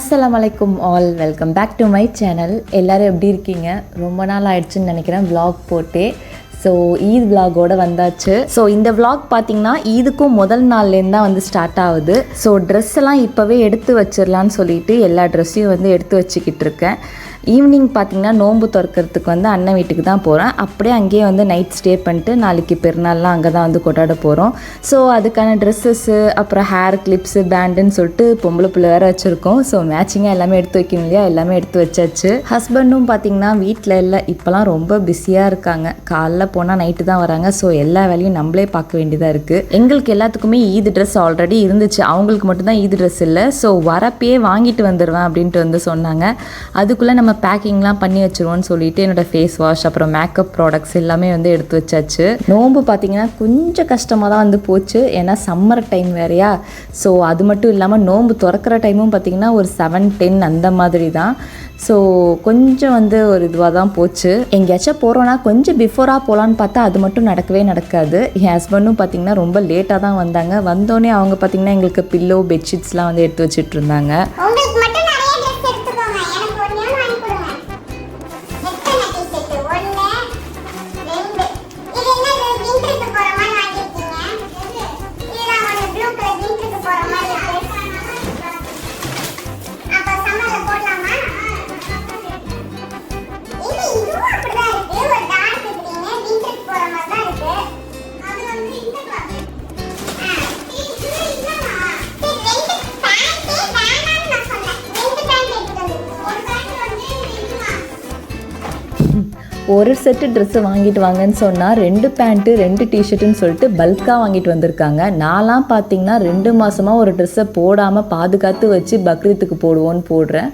அஸ்ஸலாமலைக்கும் all, welcome back to my channel. எல்லோரும் எப்படி இருக்கீங்க? ரொம்ப நாள் ஆயிடுச்சுன்னு நினைக்கிறேன் vlog போட்டே. ஸோ ஈத் விலாகோடு வந்தாச்சு. ஸோ இந்த விலாக் பார்த்திங்கன்னா ஈதுக்கும் முதல் நாள்லேருந்து தான் வந்து ஸ்டார்ட் ஆகுது. ஸோ ட்ரெஸ் எல்லாம் இப்போவே எடுத்து வச்சிடலான்னு சொல்லிட்டு எல்லா ட்ரெஸ்ஸையும் வந்து எடுத்து வச்சுக்கிட்டு இருக்கேன். ஈவினிங் பார்த்திங்கன்னா நோன்பு திறக்கிறதுக்கு வந்து அண்ணன் வீட்டுக்கு தான் போகிறேன். அப்படியே அங்கேயே வந்து நைட் ஸ்டே பண்ணிட்டு நாளைக்கு பெருநாள்லாம் அங்கே தான் வந்து கொண்டாட போகிறோம். ஸோ அதுக்கான ட்ரெஸ்ஸஸ்ஸு, அப்புறம் ஹேர் கிளிப்ஸு, பேண்டுன்னு சொல்லிட்டு பொம்பளை பிள்ளை வேறு வச்சுருக்கோம். ஸோ மேட்சிங்காக எல்லாமே எடுத்து வைக்கணும் இல்லையா, எல்லாமே எடுத்து வச்சாச்சு. ஹஸ்பண்டும் பார்த்திங்கன்னா வீட்டில் இல்லை, இப்போலாம் ரொம்ப பிஸியாக இருக்காங்க. காலைல போனால் நைட்டு தான் வராங்க. ஸோ எல்லா வேலையும் நம்மளே பார்க்க வேண்டியதாக இருக்குது. எங்களுக்கு எல்லாத்துக்குமே ஈது ட்ரெஸ் ஆல்ரெடி இருந்துச்சு, அவங்களுக்கு மட்டும்தான் ஈது ட்ரெஸ் இல்லை. ஸோ வரப்பே வாங்கிட்டு வந்துடுவேன் அப்படின்ட்டு வந்து சொன்னாங்க. அதுக்குள்ளே நம்ம பேக்கிங்லாம் பண்ணி வச்சுருவோன்னு சொல்லிட்டு என்னோடய ஃபேஸ் வாஷ், அப்புறம் மேக்கப் ப்ராடக்ட்ஸ் எல்லாமே வந்து எடுத்து வச்சாச்சு. நோன்பு பார்த்திங்கன்னா கொஞ்சம் கஷ்டமாக தான் வந்து போச்சு, ஏன்னா சம்மர் டைம் வேறையா. ஸோ அது மட்டும் இல்லாமல் நோன்பு திறக்கிற டைமும் பார்த்திங்கன்னா ஒரு 7-10 அந்த மாதிரி தான். ஸோ கொஞ்சம் வந்து ஒரு இதுவாக தான் போச்சு. எங்கேயாச்சும் போகிறோன்னா கொஞ்சம் பிஃபோராக போகலான்னு பார்த்தா அது மட்டும் நடக்கவே நடக்காது. என் ஹஸ்பண்டும் பார்த்திங்கன்னா ரொம்ப லேட்டாக தான் வந்தாங்க. வந்தோடனே அவங்க பார்த்திங்கன்னா எங்களுக்கு பில்லோ, பெட்ஷீட்ஸ்லாம் வந்து எடுத்து வச்சுட்டு இருந்தாங்க. ஒரு செட்டு ட்ரெஸ்ஸு வாங்கிட்டு வாங்கன்னு சொன்னால் 2 பேண்ட்டு 2 டிஷர்ட்டுன்னு சொல்லிட்டு பல்காக வாங்கிட்டு வந்திருக்காங்க. நான்லாம் பார்த்திங்கன்னா 2 மாதமாக ஒரு ட்ரெஸ்ஸை போடாமல் பாதுகாத்து வச்சு பக்ரீத்துக்கு போடுவோன்னு போடுறேன்.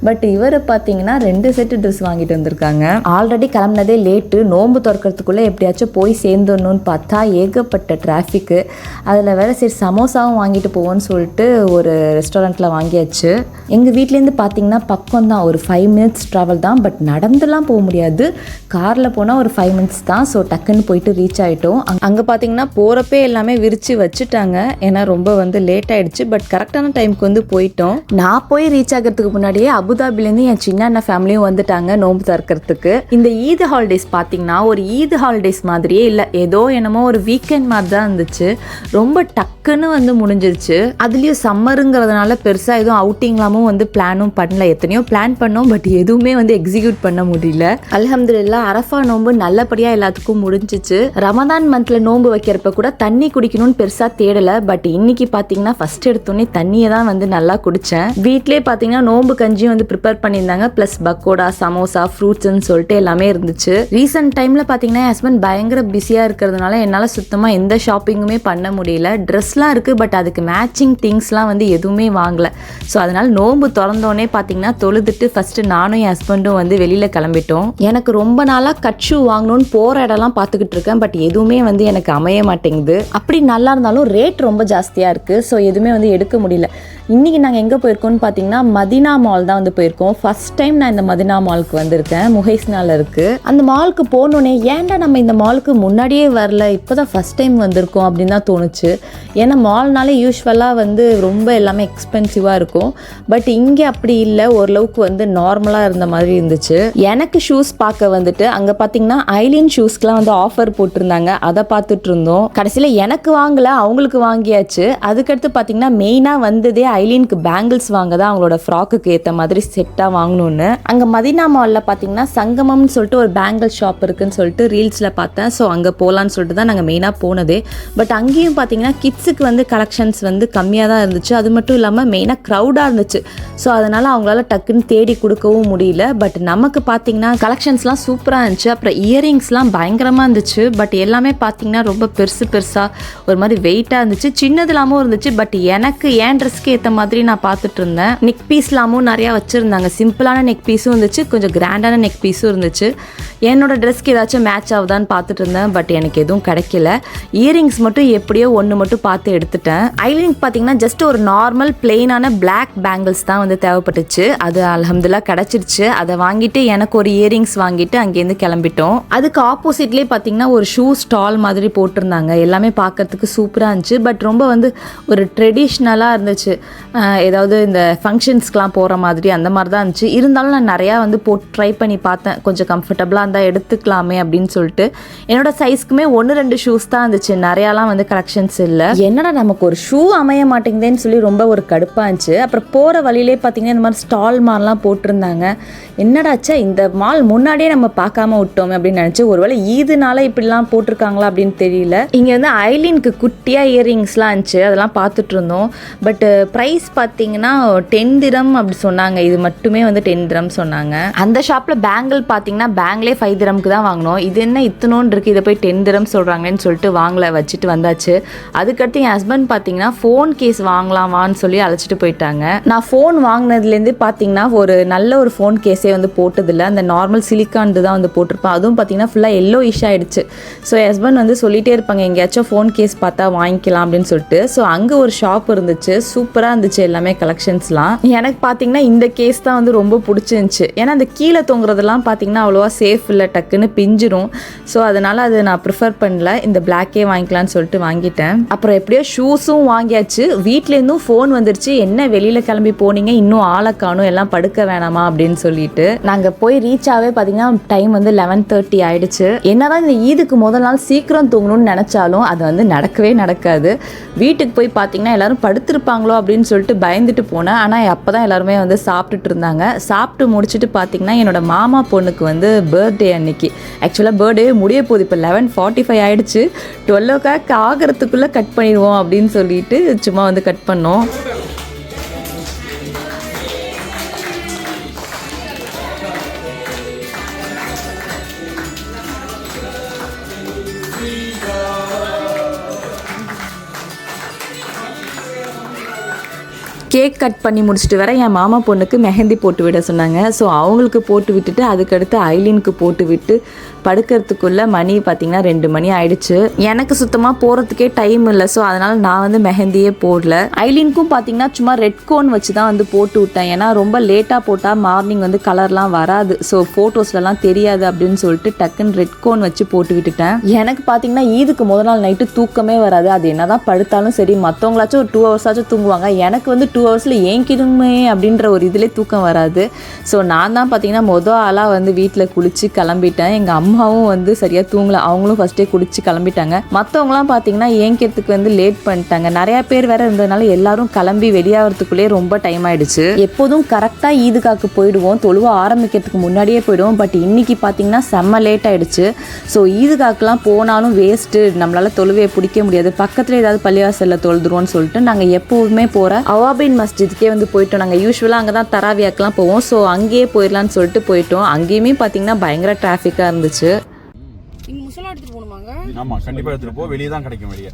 பட் இவர் பார்த்திங்கன்னா 2 செட்டு ட்ரெஸ் வாங்கிட்டு வந்திருக்காங்க. ஆல்ரெடி கிளம்புனதே லேட்டு. நோன்பு திறக்கிறதுக்குள்ளே எப்படியாச்சும் போய் சேர்ந்துடணும்னு பார்த்தா ஏகப்பட்ட டிராஃபிக்கு. அதில் வேறு சரி சமோசாவும் வாங்கிட்டு போவோன்னு சொல்லிட்டு ஒரு ரெஸ்டாரண்ட்டில் வாங்கியாச்சு. எங்கள் வீட்லேருந்து பார்த்திங்கன்னா பக்கம் தான், ஒரு 5 மினிட்ஸ் ட்ராவல் தான். பட் நடந்துலாம் போக முடியாது, காரில் போனால் ஒரு 5 மினிட்ஸ் தான். ஸோ டக்குன்னு போயிட்டு ரீச் ஆகிட்டோம். அங்கே பார்த்திங்கன்னா போகிறப்பே எல்லாமே விரித்து வச்சுட்டாங்க, ஏன்னா ரொம்ப வந்து லேட் ஆகிடுச்சு. பட் கரெக்டான டைமுக்கு வந்து போயிட்டோம். நான் போய் ரீச் ஆகிறதுக்கு முன்னாடியே அபுதாபிலேருந்து என் சின்ன அண்ணன் ஃபேமிலியும் வந்துட்டாங்க நோன்பு திறக்கிறதுக்கு. இந்த ஈத் ஹாலிடேஸ் பார்த்திங்கன்னா ஒரு ஈத் ஹாலிடேஸ் மாதிரியே இல்லை, ஏதோ என்னமோ ஒரு வீக்கெண்ட் மாதிரி தான் இருந்துச்சு. ரொம்ப டக்குன்னு வந்து முடிஞ்சிருச்சு. அதுலேயும் சம்மருங்கிறதுனால பெருசாக எதுவும் அவுட்டிங்லாமும் வந்து பிளானும் பண்ணல. எத்தனையோ பிளான் பண்ணோம், பட் எதுவுமே வந்து எக்ஸிக்யூட் பண்ண முடியல. அல்ஹம்துலில்லாஹ் அரஃபா நோன்பு நல்லபடியாக எல்லாத்துக்கும் முடிஞ்சிச்சு. ரமதான் மந்தில் நோன்பு வைக்கிறப்ப கூட தண்ணி குடிக்கணும்னு பெருசாக தேடலை. பட் இன்னைக்கு பார்த்தீங்கன்னா ஃபர்ஸ்ட் எடுத்தோடனே தண்ணியை தான் வந்து நல்லா குடித்தேன். வீட்டிலே பார்த்தீங்கன்னா நோன்பு கஞ்சியும் வந்து ப்ரிப்பேர் பண்ணியிருந்தாங்க. ப்ளஸ் பக்கோடா, சமோசா, ஃப்ரூட்ஸ்ன்னு சொல்லிட்டு எல்லாமே இருந்துச்சு. ரீசெண்ட் டைமில் பார்த்தீங்கன்னா ஹஸ்பண்ட் பயங்கர பிஸியாக இருக்கிறதுனால என்னால் சுத்தமாக எந்த ஷாப்பிங்குமே பண்ண முடியல. ட்ரெஸ்லாம் இருக்குது, பட் அதுக்கு மேட்சிங் திங்ஸ்லாம் வந்து எதுவுமே வாங்கலை. ஸோ அதனால் நோன்பு திறந்தோடனே பார்த்தீங்கன்னா தொழுதுட்டு ஃபஸ்ட்டு நானும் என் ஹஸ்பண்டும் வந்து வெளியில் கிளம்பிட்டோம். எனக்கு ரொம்ப நாளாக கட் ஷூ வாங்கணும்னு போகிற இடம்லாம் பார்த்துக்கிட்டு இருக்கேன். பட் எதுவுமே வந்து எனக்கு அமைய மாட்டேங்குது. அப்படி நல்லா இருந்தாலும் ரேட் ரொம்ப ஜாஸ்தியாக இருக்குது. ஸோ எதுவுமே வந்து எடுக்க முடியல. இன்றைக்கி நாங்கள் எங்கே போயிருக்கோம்னு பார்த்தீங்கன்னா மதினா மால் தான் வந்து போயிருக்கோம். ஃபஸ்ட் டைம் நான் இந்த மதினா மாலுக்கு வந்திருக்கேன். முஹைஸ்னால இருக்குது. அந்த மாலுக்கு போனோன்னே ஏன்டா நம்ம இந்த மாலுக்கு முன்னாடியே வரல, இப்போ தான் ஃபஸ்ட் டைம் வந்திருக்கோம் அப்படின்னு தான் தோணுச்சு. ஏன்னா மால்னாலே யூஸ்வலாக வந்து ரொம்ப எல்லாமே எக்ஸ்பென்சிவாக இருக்கும். பட் இங்கே அப்படி இல்லை, ஓரளவுக்கு வந்து நார்மலாக இருந்த மாதிரி இருந்துச்சு. எனக்கு ஷூஸ் பார்க்க வந்துட்டு அங்கே பார்த்தீங்கன்னா ஐலின் ஷூஸ்க்குலாம் வந்து ஆஃபர் போட்டிருந்தாங்க. அதை பார்த்துட்டு இருந்தோம். கடைசியில் எனக்கு வாங்கலை, அவங்களுக்கு வாங்கியாச்சு. அதுக்கடுத்து பார்த்தீங்கன்னா மெயினாக வந்ததே ஐலினுக்கு பேங்கிள்ஸ் வாங்க தான், அவங்களோட ஃப்ராக்குக்கு ஏற்ற மாதிரி செட்டாக வாங்கணும்னு. அங்கே மதினா மாலில் பார்த்தீங்கன்னா சங்கமம்னு சொல்லிட்டு ஒரு பேங்கிள் ஷாப் இருக்குன்னு சொல்லிட்டு ரீல்ஸில் பார்த்தேன். ஸோ அங்கே போகலான்னு சொல்லிட்டு தான் நாங்கள் மெயினாக போனதே. பட் அங்கேயும் பார்த்தீங்கன்னா கிட்ஸுக்கு வந்து கலெக்ஷன்ஸ் வந்து கம்மியாக தான் இருந்துச்சு. அது மட்டும் இல்லாமல் மெயினாக க்ரௌடாக இருந்துச்சு. ஸோ அதனால் அவங்களால டக்குன்னு தேடி கொடுக்கவும் முடியல. பட் நமக்கு பார்த்தீங்கன்னா கலெக்ஷன்ஸ்லாம் சூப்பராக இருந்துச்சு. அப்புறம் இயரிங்ஸ்லாம் பயங்கரமாக இருந்துச்சு. பட் எல்லாமே பார்த்தீங்கன்னா ரொம்ப பெருசாக ஒரு மாதிரி வெயிட்டாக இருந்துச்சு. சின்னதுலாமும் இருந்துச்சு. பட் எனக்கு ஏன் ட்ரெஸ்க்கு ஏற்ற மாதிரி நான் பார்த்துட்டு இருந்தேன். நெக் பீஸ்லாமும் நிறையா வச்சுருந்தாங்க. சிம்பிளான நெக் பீஸும் இருந்துச்சு, கொஞ்சம் கிராண்டான நெக் பீஸும் இருந்துச்சு. என்னோடய ட்ரெஸ்க்கு ஏதாச்சும் மேட்ச் ஆகுதான்னு பார்த்துட்டு இருந்தேன், பட் எனக்கு எதுவும் கிடைக்கல. இயரிங்ஸ் மட்டும் எப்படியோ ஒன்று மட்டும் பார்த்து எடுத்துட்டேன். ஐலிங்க் பார்த்தீங்கன்னா ஜஸ்ட் ஒரு நார்மல் பிளெயினான பிளாக் பேங்கிள்ஸ் தான் வந்து தேவைப்பட்டுச்சு. அது அல்ஹம்துலில்லாஹ் கிடச்சிருச்சு. அதை வாங்கிட்டு எனக்கு ஒரு இயரிங்ஸ் வாங்கிட்டு அங்கேருந்து கிளம்பிட்டோம். அதுக்கு ஆப்போசிட்லேயே பார்த்தீங்கன்னா ஒரு ஷூ ஸ்டால் மாதிரி போட்டிருந்தாங்க. எல்லாமே பார்க்கறதுக்கு சூப்பராக இருந்துச்சு. பட் ரொம்ப வந்து ஒரு ட்ரெடிஷ்னலாக இருந்துச்சு. ஏதாவது இந்த ஃபங்க்ஷன்ஸ்க்கெலாம் போகிற மாதிரி அந்த மாதிரி தான் இருந்துச்சு. இருந்தாலும் நான் நிறையா வந்து போட்டு ட்ரை பண்ணி பார்த்தேன். கொஞ்சம் கம்ஃபர்டபுளாக இருந்தால் எடுத்துக்கலாமே அப்படின்னு சொல்லிட்டு. என்னோடய சைஸ்க்குமே 1-2 ஷூஸ் தான் இருந்துச்சு. நிறையாலாம் வந்து கலெக்ஷன்ஸ் இல்லை. என்னடா நமக்கு ஒரு ஷூ அமைய மாட்டேங்குதுன்னு சொல்லி ரொம்ப ஒரு கடுப்பாக இருந்துச்சு. அப்புறம் போகிற வழியிலே பார்த்தீங்கன்னா இந்த மாதிரி ஸ்டால் மாதிரிலாம் போட்டிருந்தாங்க. என்னடாச்சா இந்த மால் முன்னாடியே நம்ம பார்க்காம விட்டோமே அப்படின்னு நினச்சி, ஒருவேளை ஈதுனால இப்படிலாம் போட்டிருக்காங்களா அப்படின்னு தெரியல. இங்கே வந்து ஐலினுக்கு குட்டியாக இயரிங்ஸ்லாம் இருந்துச்சு, அதெல்லாம் பார்த்துட்டு இருந்தோம். பட் ப்ரைஸ் பார்த்தீங்கன்னா 10 திரம் அப்படி சொன்னாங்க. இது மட்டுமே வந்து 10 திரம் சொன்னாங்க. அந்த ஷாப்பில் பேங்கிள் பார்த்தீங்கன்னா பேங்கிளே 5 திரம்க்கு தான் வாங்கினோம். இது என்ன இத்தனோன்னு இருக்குது, இதை போய் 10 திரம் சொல்கிறாங்களேன்னு சொல்லிட்டு வாங்கலை, வச்சுட்டு வந்தாச்சு. அதுக்கடுத்து என் ஹஸ்பண்ட் பார்த்தீங்கன்னா ஃபோன் கேஸ் வாங்கலாமான்னு சொல்லி அழைச்சிட்டு போயிட்டாங்க. நான் ஃபோன் வாங்கினதுலேருந்து பார்த்தீங்கன்னா ஒரு நல்ல ஒரு ஃபோன் கேஸே வந்து போட்டதில்லை. அந்த நார்மல் சிலிக்கான் தான் வந்து போட்டிருப்பேன். அதுவும் பார்த்தீங்கன்னா ஃபுல்லாக எல்லோ இஷ் ஆகிடுச்சு. ஸோ என் ஹஸ்பண்ட் வந்து சொல்லிகிட்டே இருப்பாங்க எங்கேயாச்சும் ஃபோன் கேஸ் பார்த்தா வாங்கிக்கலாம் அப்படின்னு சொல்லிட்டு. ஸோ அங்கே ஒரு ஷாப் இருந்துச்சு, சூப்பராக இருந்துச்சு எல்லாமே கலெக்ஷன்ஸ்லாம். எனக்கு பார்த்தீங்கன்னா இந்த கேஸ் தான் வந்து ரொம்ப பிடிச்சிருந்துச்சு. ஏன்னா அந்த கீழே தொங்குறதெல்லாம் பார்த்தீங்கன்னா அவ்வளோவா சேஃப் இல்லை, டக்குன்னு பிஞ்சிரும். ஸோ அதனால் அது நான் ப்ரிஃபர் பண்ணல, இந்த பிளாக்கே வாங்கிக்கலான்னு சொல்லிட்டு வாங்கிட்டேன். அப்புறம் எப்படியோ ஷூஸும் வாங்கியாச்சு. வீட்லேருந்தும் ஃபோன் வந்துருச்சு, என்ன வெளியில் கிளம்பி போனீங்க, இன்னும் ஆளை காணும், எல்லாம் படுக்க வேணாமா அப்படின்னு சொல்லிட்டு. நாங்கள் போய் ரீச் ஆகவே பார்த்தீங்கன்னா டைம் வந்து 11:30 ஆயிடுச்சு. என்னதான் இந்த ஈதுக்கு முதல் நாள் சீக்கிரம் தூங்கணும்னு நினச்சாலும் அது வந்து நடக்கவே நடக்காது. வீட்டுக்கு போய் பார்த்தீங்கன்னா எல்லாரும் படுத்திருப்பாங்களோ அப்படின்னு சொல்லிட்டு பயந்துட்டு போனேன். ஆனால் அப்போ தான் எல்லாருமே வந்து சாப்பிட்டுட்டு இருந்தாங்க. சாப்பிட்டு முடிச்சுட்டு பார்த்தீங்கன்னா என்னோட மாமா பொண்ணுக்கு வந்து பர்த்டே அன்னைக்கு. ஆக்சுவலாக பர்த்டே முடிய போகுது, இப்போ 11:45 ஆயிடுச்சு. 12 o'clock ஆகிறதுக்குள்ளே கட் பண்ணிடுவோம் அப்படின்னு சொல்லிட்டு சும்மா வந்து கட் பண்ணோம். கேக் கட் பண்ணி முடிச்சுட்டு வர என் மாமா பொண்ணுக்கு மெஹந்தி போட்டு விட சொன்னாங்க. ஸோ அவங்களுக்கு போட்டு விட்டுட்டு அதுக்கடுத்து ஐலினுக்கு போட்டு விட்டு படுக்கிறதுக்குள்ளே மணி பார்த்திங்கன்னா 2 மணி ஆயிடுச்சு. எனக்கு சுத்தமாக போகிறதுக்கே டைம் இல்லை. ஸோ அதனால் நான் வந்து மெஹந்தியே போடல. ஐலினுக்கும் பார்த்திங்கன்னா சும்மா ரெட் கோன் வச்சு தான் வந்து போட்டு விட்டேன். ஏன்னா ரொம்ப லேட்டாக போட்டால் மார்னிங் வந்து கலர்லாம் வராது, ஸோ ஃபோட்டோஸ்லலாம் தெரியாது அப்படின்னு சொல்லிட்டு டக்குன்னு ரெட் கோன் வச்சு போட்டு விட்டுட்டேன். எனக்கு பார்த்திங்கன்னா ஈதுக்கு முதல் நாள் நைட்டு தூக்கமே வராது. அது என்ன தான் படுத்தாலும் சரி, மற்றவங்களாச்சும் ஒரு 2 hours தூங்குவாங்க. எனக்கு வந்து 2 hours ஏங்கிடுமே அப்படின்ற ஒரு இதிலே தூக்கம் வராது. ஸோ நான் தான் பார்த்தீங்கன்னா மொதல் ஆளாக வந்து வீட்டில் குளித்து கிளம்பிட்டேன். எங்கள் அம்மாவும் வந்து சரியாக தூங்கலை, அவங்களும் ஃபஸ்ட்டே குளித்து கிளம்பிட்டாங்க. மற்றவங்களாம் பார்த்தீங்கன்னா ஏங்கிறதுக்கு வந்து லேட் பண்ணிட்டாங்க. நிறையா பேர் வேறு இருந்ததுனால எல்லாரும் கிளம்பி வெளியாகிறதுக்குள்ளே ரொம்ப டைம் ஆகிடுச்சு. எப்போதும் கரெக்டாக ஈதுகாக்கு போயிடுவோம், தொழுவ ஆரம்பிக்கிறதுக்கு முன்னாடியே போயிடுவோம். பட் இன்றைக்கி பார்த்தீங்கன்னா செம்ம லேட் ஆகிடுச்சு. ஸோ ஈதுகாக்கெலாம் போனாலும் வேஸ்ட்டு, நம்மளால் தொழுவையை பிடிக்க முடியாது. பக்கத்தில் ஏதாவது பள்ளிவாசலில் தொழுதுருவோன்னு சொல்லிட்டு நாங்கள் எப்போவுமே போகிற அவாபின் மஸ்ஜிதுக்கே வந்து போயிட்டோம். நாங்கள் யூஸ்வலாக அங்கே தான் தராவியாக்கெலாம் போவோம். ஸோ அங்கேயே போயிடலான்னு சொல்லிட்டு போயிட்டோம். அங்கேயுமே பார்த்தீங்கன்னா பயங்கர டிராஃபிக்காக இருந்துச்சு. எடுத்துட்டு போகணுமாங்க? ஆமா, கண்டிப்பா எடுத்துட்டு போ. வெளியே தான் கிடைக்கும். வெளியே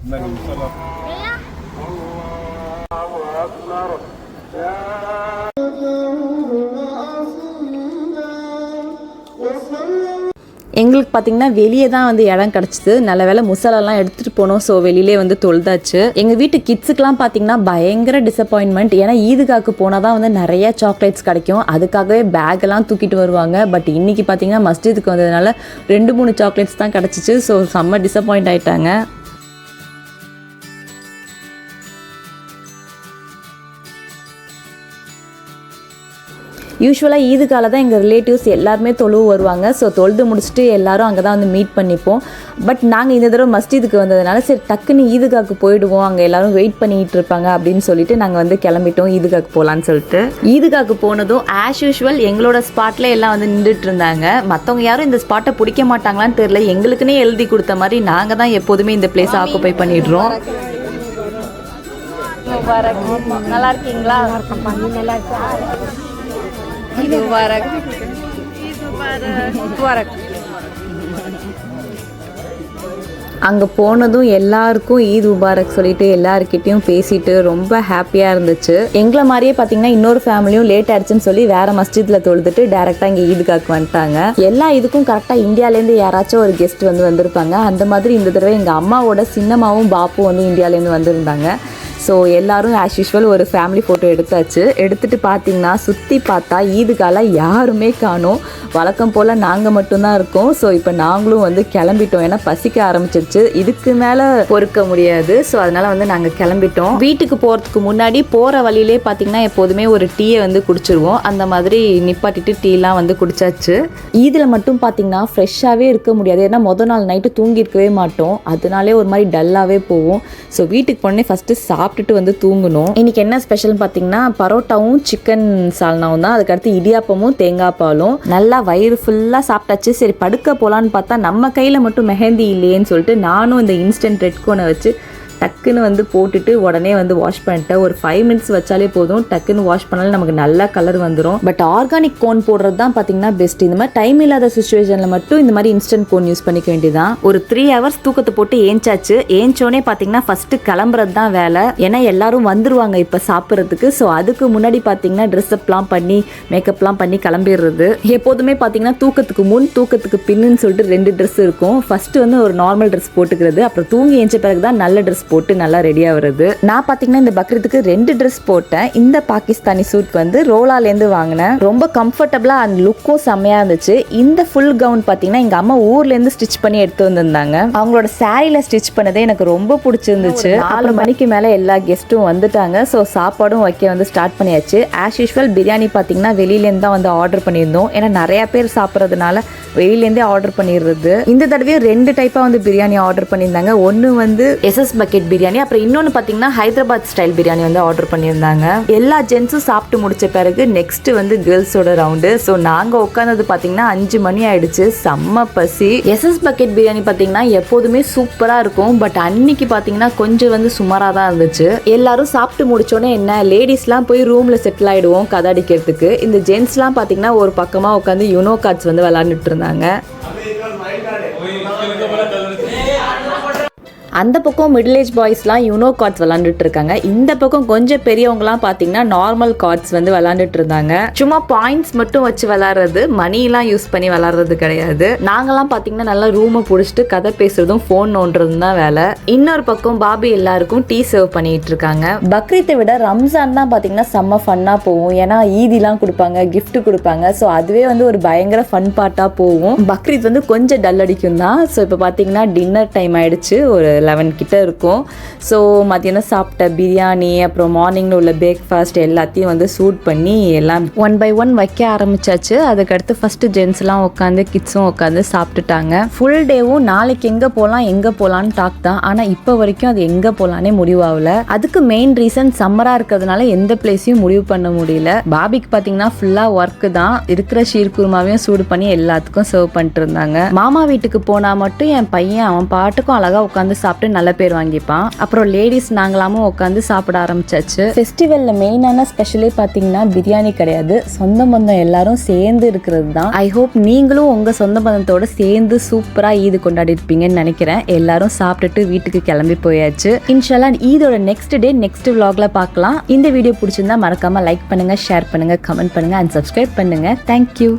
எங்களுக்கு பார்த்திங்கன்னா வெளியே தான் வந்து இடம் கிடச்சிது. நல்ல வேலை முசலெல்லாம் எடுத்துகிட்டு போனோம். ஸோ வெளியிலே வந்து தொழுதாச்சு. எங்கள் வீட்டு கிட்ஸுக்கெலாம் பார்த்திங்கன்னா பயங்கர டிசப்பாயின்மெண்ட். ஏன்னா ஈதுகாக்கு போனால் தான் வந்து நிறைய சாக்லேட்ஸ் கிடைக்கும், அதுக்காகவே பேக்கெல்லாம் தூக்கிட்டு வருவாங்க. பட் இன்றைக்கி பார்த்திங்கன்னா மஸ்ஜிதுக்கு வந்ததுனால 2-3 சாக்லேட்ஸ் தான் கிடச்சிச்சு. ஸோ செம்ம டிசப்பாயிண்ட் ஆகிட்டாங்க. யூஸ்வலாக ஈதுக்கால தான் எங்கள் ரிலேட்டிவ்ஸ் எல்லாருமே தொழுவு வருவாங்க. ஸோ தொழுது முடிச்சுட்டு எல்லோரும் அங்கே தான் வந்து மீட் பண்ணிப்போம். பட் நாங்கள் இந்த தடவை மஸ்ஜிதுக்கு வந்ததுனால சரி டக்குன்னு ஈதுகாக்கு போயிடுவோம், அங்கே எல்லோரும் வெயிட் பண்ணிகிட்டு இருப்பாங்க அப்படின்னு சொல்லிட்டு நாங்கள் வந்து கிளம்பிட்டோம் ஈதுகாக்கு போகலான்னு சொல்லிட்டு. ஈதுகாக்கு போனதும் ஆஸ் யூஷுவல் எங்களோட ஸ்பாட்டில் எல்லாம் வந்து நின்றுட்டு இருந்தாங்க. மற்றவங்க யாரும் இந்த ஸ்பாட்டை பிடிக்க மாட்டாங்களான்னு தெரியல, எங்களுக்குன்னே எழுதி கொடுத்த மாதிரி நாங்கள் தான் எப்போதுமே இந்த பிளேஸை ஆக்குபை பண்ணிடுறோம். நல்லா இருக்கீங்களா? நல்லா இருக்கா? ईद मुबारक। ईद मुबारक। அங்கே போனதும் எல்லாருக்கும் ஈத் முபாரக் சொல்லிட்டு எல்லாருக்கிட்டையும் பேசிட்டு ரொம்ப ஹாப்பியாக இருந்துச்சு. எங்களை மாதிரியே பார்த்தீங்கன்னா இன்னொரு ஃபேமிலியும் லேட் ஆயிடுச்சுன்னு சொல்லி வேற மஸ்ஜிதில் தொழுதுட்டு டேரெக்டாக இங்கே ஈதுக்காக்கு வந்துட்டாங்க. எல்லா இதுக்கும் கரெக்டாக இந்தியாவிலேருந்து யாராச்சும் ஒரு கெஸ்ட் வந்திருப்பாங்க. அந்த மாதிரி இந்த தடவை எங்கள் அம்மாவோட சின்னம்மாவும் பாப்பும் இந்தியாவிலேருந்து வந்திருந்தாங்க. ஸோ எல்லோரும் ஆஸ் யூஷுவல் ஒரு ஃபேமிலி ஃபோட்டோ எடுத்தாச்சு. எடுத்துகிட்டு பார்த்தீங்கன்னா சுற்றி பார்த்தா ஈதுக்கால யாருமே காணோம். வழக்கம் போல் நாங்கள் மட்டும்தான் இருக்கோம். ஸோ இப்போ நாங்களும் கிளம்பிட்டோம். ஏன்னா பசிக்க ஆரம்பிச்சிருச்சு, இதுக்கு மேலே பொறுக்க முடியாது. ஸோ அதனால் நாங்கள் கிளம்பிட்டோம். வீட்டுக்கு போகிறதுக்கு முன்னாடி போகிற வழியிலே பார்த்தீங்கன்னா எப்போதுமே ஒரு டீயை குடிச்சிருவோம். அந்த மாதிரி நிப்பாட்டிட்டு டீலாம் குடிச்சாச்சு. ஈதில் மட்டும் பார்த்தீங்கன்னா ஃப்ரெஷ்ஷாகவே இருக்க முடியாது. ஏன்னா மொதல் நாள் நைட்டு தூங்கியிருக்கவே மாட்டோம். அதனாலே ஒரு மாதிரி டல்லாகவே போவோம். ஸோ வீட்டுக்கு போனே ஃபஸ்ட்டு சாப்பிட்டுட்டு தூங்கணும். இன்னைக்கு என்ன ஸ்பெஷல்னு பார்த்தீங்கன்னா பரோட்டாவும் சிக்கன் சால்னாவும் தான். அதுக்கடுத்து இடியாப்பமும் தேங்காய் பாலும். நல்லா வயிறு ஃபுல்லாக சாப்பிட்டாச்சு. சரி படுக்க போகலான்னு பார்த்தா நம்ம கையில் மட்டும் மெஹந்தி இல்லையேன்னு சொல்லிட்டு நானும் இந்த இன்ஸ்டன்ட் ரெட் கோனை வச்சு டக்குன்னு போட்டுட்டு உடனே வாஷ் பண்ணிட்டேன். ஒரு 5 மினிட்ஸ் வச்சாலே போதும். டக்குன்னு வாஷ் பண்ணாலும் நமக்கு நல்ல கலர் வந்துடும். பட் ஆர்கானிக் கோன் போடுறது தான் பார்த்தீங்கன்னா பெஸ்ட். இந்த மாதிரி டைம் இல்லாத சுச்சுவேஷனில் மட்டும் இந்த மாதிரி இன்ஸ்டன்ட் கோன் யூஸ் பண்ணிக்க வேண்டியதான். ஒரு 3 ஹவர்ஸ் தூக்கத்தை போட்டு ஏஞ்சாச்சு. ஏஞ்சோடனே பார்த்தீங்கன்னா ஃபஸ்ட்டு கிளம்புறது தான் வேலை. ஏன்னா எல்லாரும் வந்துருவாங்க இப்போ சாப்பிட்றதுக்கு. ஸோ அதுக்கு முன்னாடி பார்த்தீங்கன்னா ட்ரெஸ்அப்லாம் பண்ணி மேக்கப்லாம் பண்ணி கிளம்பிடுறது. எப்போதுமே பார்த்தீங்கன்னா தூக்கத்துக்கு முன் தூக்கத்துக்கு பின்னுன்னு சொல்லிட்டு 2 ட்ரெஸ் இருக்கும். ஃபஸ்ட்டு ஒரு நார்மல் ட்ரெஸ் போட்டுக்கிறது. அப்புறம் தூங்கி ஏஞ்ச பிறகு தான் நல்ல ட்ரெஸ் போட்டு நல்லா ரெடியாக வருது. நான் பார்த்தீங்கன்னா இந்த பக்ரீத்துக்கு 2 ட்ரெஸ் போட்டேன். இந்த பாகிஸ்தானி சூட் ரோலாலேருந்து வாங்கினேன். ரொம்ப கம்ஃபர்டபுளாக அந்த லுக்கும் செம்மையாக இருந்துச்சு. இந்த ஃபுல் கவுன் பார்த்தீங்கன்னா எங்கள் அம்மா ஊர்லேருந்து ஸ்டிச் பண்ணி எடுத்து வந்திருந்தாங்க. அவங்களோட சாரியில் ஸ்டிச் பண்ணதே எனக்கு ரொம்ப பிடிச்சிருந்துச்சு. 4 மணிக்கு மேலே எல்லா கெஸ்ட்டும் வந்துட்டாங்க. ஸோ சாப்பாடும் வைக்க ஸ்டார்ட் பண்ணியாச்சு. ஆஸ் யூஷுவல் பிரியாணி பார்த்தீங்கன்னா வெளியிலேருந்து தான் ஆர்டர் பண்ணியிருந்தோம். ஏன்னா நிறையா பேர் சாப்பிட்றதுனால வெளியிலேருந்தே ஆர்டர் பண்ணிடுறது. இந்த தடவையும் 2 டைப்பாக பிரியாணி ஆர்டர் பண்ணியிருந்தாங்க. ஒன்று எஸ்எஸ் பக்கெட் பிரியாணி, அப்புறம் இன்னொன்று பார்த்தீங்கன்னா ஹைதராபாத் ஸ்டைல் பிரியாணி ஆர்டர் பண்ணியிருந்தாங்க. எல்லா ஜென்ஸும் சாப்பிட்டு முடிச்ச பிறகு நெக்ஸ்ட் கேர்ள்ஸோட ரவுண்டு. ஸோ நாங்கள் உட்காந்தது பார்த்தீங்கன்னா 5 மணி ஆயிடுச்சு. செம்ம பசி. எஸ்எஸ் பக்கெட் பிரியாணி பார்த்தீங்கன்னா எப்போதுமே சூப்பராக இருக்கும். பட் அன்னைக்கு பார்த்தீங்கன்னா கொஞ்சம் சுமாராக தான் இருந்துச்சு. எல்லாரும் சாப்பிட்டு முடிச்சோன்னே என்ன லேடிஸ்லாம் போய் ரூமில் செட்டில் ஆகிடுவோம் கதை அடிக்கிறதுக்கு. இந்த ஜென்ஸ்லாம் பார்த்தீங்கன்னா ஒரு பக்கமாக உட்காந்து யூனோ கார்ட்ஸ் விளாண்டுட்டு இருந்தாங்க. அந்த பக்கம் மிடில் ஏஜ் பாய்ஸ்லாம் யூனோ கார்ட்ஸ் விளாண்டுட்டு இருக்காங்க. இந்த பக்கம் கொஞ்சம் பெரியவங்கலாம் பார்த்தீங்கன்னா நார்மல் கார்ட்ஸ் விளாண்டுட்டு இருந்தாங்க. சும்மா பாயிண்ட்ஸ் மட்டும் வச்சு விளாட்றது, மணிலாம் யூஸ் பண்ணி விளாட்றது கிடையாது. நாங்களாம் பார்த்தீங்கன்னா நல்லா ரூமை பிடிச்சிட்டு கதை பேசுறதும் ஃபோன் நோண்டுறதும் தான் வேலை. இன்னொரு பக்கம் பாபி எல்லாருக்கும் டீ சர்வ் பண்ணிட்டு இருக்காங்க. பக்ரீத்தை விட ரம்ஜான் தான் பார்த்தீங்கன்னா செம்ம ஃபன்னாக போகும். ஏன்னா ஈதிலாம் கொடுப்பாங்க, கிஃப்ட் கொடுப்பாங்க. ஸோ அதுவே ஒரு பயங்கர ஃபன் பார்ட்டாக போகும். பக்ரீத் கொஞ்சம் டல் அடிக்கும் தான். ஸோ இப்போ பார்த்தீங்கன்னா டின்னர் டைம் ஆயிடுச்சு. ஒரு 11 கிட்ட இருக்கும். ஸோ மத்தியானம் சாப்பிட்ட பிரியாணி அப்புறம் மார்னிங்கில் உள்ள பிரேக்ஃபாஸ்ட் எல்லாத்தையும் சூட் பண்ணி எல்லாம் 1 by 1 வைக்க ஆரம்பிச்சாச்சு. அதுக்கடுத்து ஃபஸ்ட்டு ஜென்ஸ்லாம் உட்காந்து கிட்ஸும் உட்காந்து சாப்பிட்டுட்டாங்க. ஃபுல் டேவும் நாளைக்கு எங்கே போகலான்னு டாக் தான். ஆனால் இப்போ வரைக்கும் அது எங்கே போகலானே முடிவாகல. அதுக்கு மெயின் ரீசன் சம்மராக இருக்கிறதுனால எந்த பிளேஸையும் முடிவு பண்ண முடியல. பாபிக்கு பார்த்தீங்கன்னா ஃபுல்லாக ஒர்க்கு தான். இருக்கிற ஷீர் குருமாவையும் சூடு பண்ணி எல்லாத்துக்கும் சர்வ் பண்ணிட்டு இருந்தாங்க. மாமா வீட்டுக்கு போனால் மட்டும் என் பையன் அவன் பாட்டுக்கும் அழகாக உட்காந்து சாப்பிட்டு நல்ல பேர் வாங்கிப்பான். அப்புறம் லேடிஸ் நாங்களாமும் உட்காந்து சாப்பிட ஆரம்பிச்சாச்சு. ஃபெஸ்டிவல்ல மெயினான ஸ்பெஷலே பார்த்தீங்கன்னா பிரியாணி கிடையாது, சொந்த பந்தம் எல்லாரும் சேர்ந்து இருக்கிறது தான். ஐ ஹோப் நீங்களும் உங்க சொந்த பந்தத்தோட சேர்ந்து சூப்பரா ஈது கொண்டாடி இருப்பீங்கன்னு நினைக்கிறேன். எல்லாரும் சாப்பிட்டுட்டு வீட்டுக்கு கிளம்பி போயாச்சு. இன்ஷால்லா ஈதோட நெக்ஸ்ட் டே நெக்ஸ்ட் vlogல பார்க்கலாம். இந்த வீடியோ பிடிச்சிருந்தா மறக்காம லைக் பண்ணுங்க, ஷேர் பண்ணுங்க, கமெண்ட் பண்ணுங்க அண்ட் சப்ஸ்கிரைப் பண்ணுங்க. தேங்க்யூ.